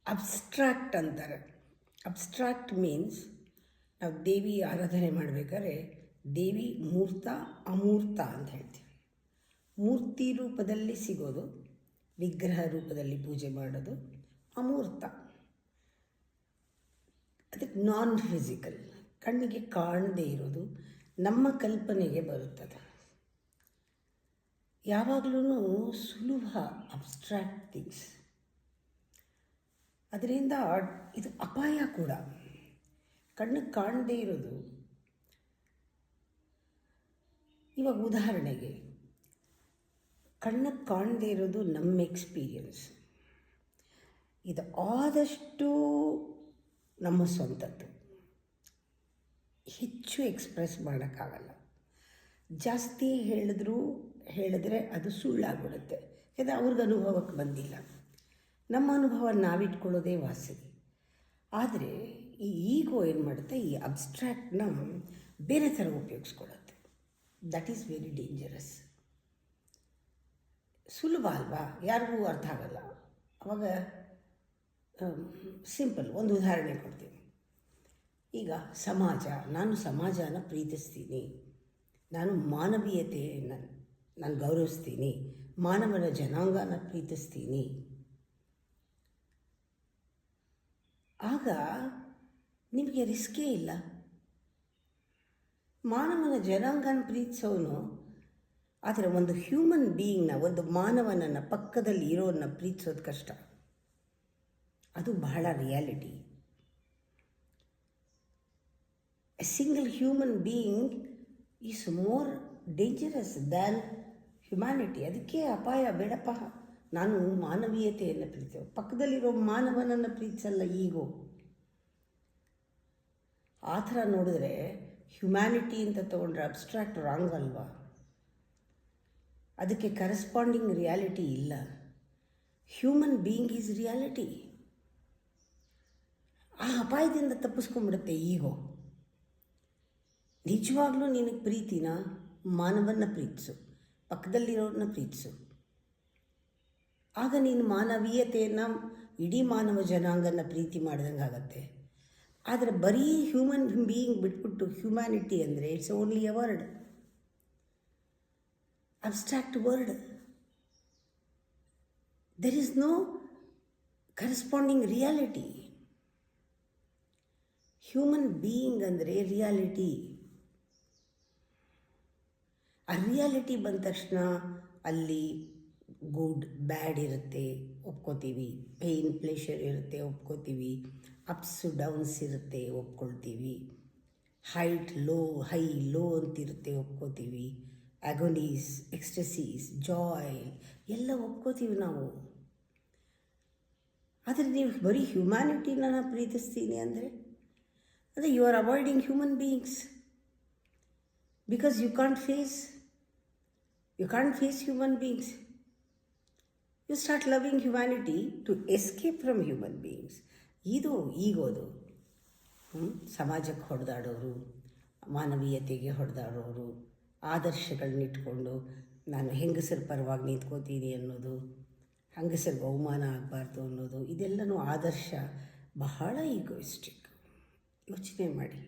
Abstract ಅಂತಾರೆ. Abstract means ನಾವು ದೇವಿ ಆರಾಧನೆ ಮಾಡಬೇಕಾದ್ರೆ ದೇವಿ ಮೂರ್ತ ಅಮೂರ್ತ ಅಂತ ಹೇಳ್ತೀವಿ. ಮೂರ್ತಿ ರೂಪದಲ್ಲಿ ಸಿಗೋದು, ವಿಗ್ರಹ ರೂಪದಲ್ಲಿ ಪೂಜೆ ಮಾಡೋದು ಅಮೂರ್ತ. ಅದಕ್ಕೆ ನಾನ್ ಫಿಸಿಕಲ್, ಕಣ್ಣಿಗೆ ಕಾಣದೇ ಇರೋದು, ನಮ್ಮ ಕಲ್ಪನೆಗೆ ಬರುತ್ತದೆ. ಯಾವಾಗಲೂ ಸುಲಭ ಅಬ್ಸ್ಟ್ರಾಕ್ಟ್ ಥಿಂಗ್ಸ್. ಅದರಿಂದ ಇದು ಅಪಾಯ ಕೂಡ. ಕಣ್ಣಿಗೆ ಕಾಣದೇ ಇರೋದು, ಇವಾಗ ಉದಾಹರಣೆಗೆ ಕಣ್ಣಿಗೆ ಕಾಣದೇ ಇರೋದು ನಮ್ಮ ಎಕ್ಸ್ಪೀರಿಯನ್ಸ್. ಇದು ಆದಷ್ಟು ನಮ್ಮ ಸ್ವಂತದ್ದು, ಹೆಚ್ಚು ಎಕ್ಸ್ಪ್ರೆಸ್ ಮಾಡೋಕ್ಕಾಗಲ್ಲ. ಜಾಸ್ತಿ ಹೇಳಿದ್ರೆ ಅದು ಸುಳ್ಳಾಗ್ಬಿಡುತ್ತೆ, ಯಾಕಂದರೆ ಅವ್ರಿಗೆ ಅನುಭವಕ್ಕೆ ಬಂದಿಲ್ಲ. ನಮ್ಮ ಅನುಭವ ನಾವಿಟ್ಕೊಳ್ಳೋದೇ ವಾಸಿ. ಆದರೆ ಈ ಈಗೋ ಏನು ಮಾಡುತ್ತೆ, ಈ ಅಬ್ಸ್ಟ್ರಾಕ್ಟ್ನ ಬೇರೆ ಥರ ಉಪಯೋಗಿಸ್ಕೊಳ್ಳುತ್ತೆ. That is very dangerous. ಸುಲಭ ಅಲ್ವಾ, ಯಾರಿಗೂ ಅರ್ಥ ಆಗಲ್ಲ. ಆವಾಗ ಸಿಂಪಲ್ ಒಂದು ಉದಾಹರಣೆ ಕೊಡ್ತೀನಿ. ಈಗ ಸಮಾಜ, ನಾನು ಸಮಾಜನ ಪ್ರೀತಿಸ್ತೀನಿ, ನಾನು ಮಾನವೀಯತೆಯನ್ನು ನಾನು ಗೌರವಿಸ್ತೀನಿ, ಮಾನವನ ಜನಾಂಗನ ಪ್ರೀತಿಸ್ತೀನಿ. ಆಗ ನಿಮಗೆ ರಿಸ್ಕೇ ಇಲ್ಲ. ಮಾನವನ ಜನಾಂಗನ ಪ್ರೀತಿಸೋನು, ಆದರೆ ಒಂದು ಹ್ಯೂಮನ್ ಬೀಯಿಂಗ್ನ, ಒಂದು ಮಾನವನನ್ನು ಪಕ್ಕದಲ್ಲಿ ಇರೋನ್ನ ಪ್ರೀತಿಸೋದು ಕಷ್ಟ. ಅದು ಬಹಳ reality. A single human being is more dangerous than humanity. ಅದಕ್ಕೆ ಅಪಾಯ. ಬೇಡಪ್ಪ, ನಾನು ಮಾನವೀಯತೆಯನ್ನು ಪ್ರೀತಿಸೋ, ಪಕ್ಕದಲ್ಲಿರೋ ಮಾನವನನ್ನು ಪ್ರೀತಿಸಲ್ಲ. ಈಗೋ ಆ ಥರ ನೋಡಿದ್ರೆ ಹ್ಯುಮ್ಯಾನಿಟಿ ಅಂತ ತೊಗೊಂಡ್ರೆ ಅಬ್ಸ್ಟ್ರಾಕ್ಟ್ ರಾಂಗ್ ಅಲ್ವಾ? ಅದಕ್ಕೆ ಕರೆಸ್ಪಾಂಡಿಂಗ್ ರಿಯಾಲಿಟಿ ಇಲ್ಲ. Human being is reality. ಆ ಅಪಾಯದಿಂದ ತಪ್ಪಿಸ್ಕೊಂಡ್ಬಿಡುತ್ತೆ ಈಗೋ. ನಿಜವಾಗ್ಲೂ ನಿನಗೆ ಪ್ರೀತಿನ, ಮಾನವನ್ನ ಪ್ರೀತಿಸು, ಪಕ್ಕದಲ್ಲಿರೋರನ್ನ ಪ್ರೀತಿಸು. ಆಗ ನೀನು ಮಾನವೀಯತೆಯನ್ನು, ಇಡೀ ಮಾನವ ಜನಾಂಗನ ಪ್ರೀತಿ ಮಾಡ್ದಂಗೆ ಆಗತ್ತೆ. ಆದರೆ ಬರೀ ಹ್ಯೂಮನ್ ಬೀಯಿಂಗ್ ಬಿಟ್ಬಿಟ್ಟು ಹ್ಯುಮ್ಯಾನಿಟಿ ಅಂದರೆ it's only a word, abstract word. There is no corresponding reality. Human being ಅಂದರೆ ರಿಯಾಲಿಟಿ. ಆ ರಿಯಾಲಿಟಿ ಬಂದ ತಕ್ಷಣ ಅಲ್ಲಿ ಗುಡ್ ಬ್ಯಾಡ್ ಇರುತ್ತೆ, ಒಪ್ಕೋತೀವಿ. ಪೇಯ್ನ್ ಪ್ಲೆಷರ್ ಇರುತ್ತೆ, ಒಪ್ಕೋತೀವಿ. ಅಪ್ಸ್ ಡೌನ್ಸ್ ಇರುತ್ತೆ, ಒಪ್ಕೊಳ್ತೀವಿ. ಹೈಟ್ ಲೋ, ಹೈ ಲೋ ಅಂತಿರುತ್ತೆ, ಒಪ್ಕೋತೀವಿ. ಅಗೋನೀಸ್, ಎಕ್ಸ್ಟಸೀಸ್, ಜಾಯ್ ಎಲ್ಲ ಒಪ್ಕೋತೀವಿ ನಾವು. ಆದರೆ ನೀವು ಬರೀ ಹ್ಯುಮ್ಯಾನಿಟಿನ ಪ್ರೀತಿಸ್ತೀನಿ ಅಂದರೆ you are avoiding human beings. Because you can't face human beings. You start loving humanity to escape from human beings. ಇದು ಈಗೋದು. ಸಮಾಜಕ್ಕೆ ಹೊಡೆದಾಡೋರು, ಮಾನವೀಯತೆಗೆ ಹೊಡೆದಾಡೋರು, ಆದರ್ಶಗಳನ್ನಿಟ್ಕೊಂಡು ನಾನು ಹೆಂಗಸರ ಪರವಾಗಿ ನಿಂತ್ಕೋತೀನಿ ಅನ್ನೋದು, ಹೆಂಗಸರಿಗೆ ಅವಮಾನ ಆಗಬಾರ್ದು ಅನ್ನೋದು, ಇದೆಲ್ಲನೂ ಆದರ್ಶ ಬಹಳ ಈಗೋಯಿಸ್ಟಿಕ್. ಯೋಚನೆ ಮಾಡಿ.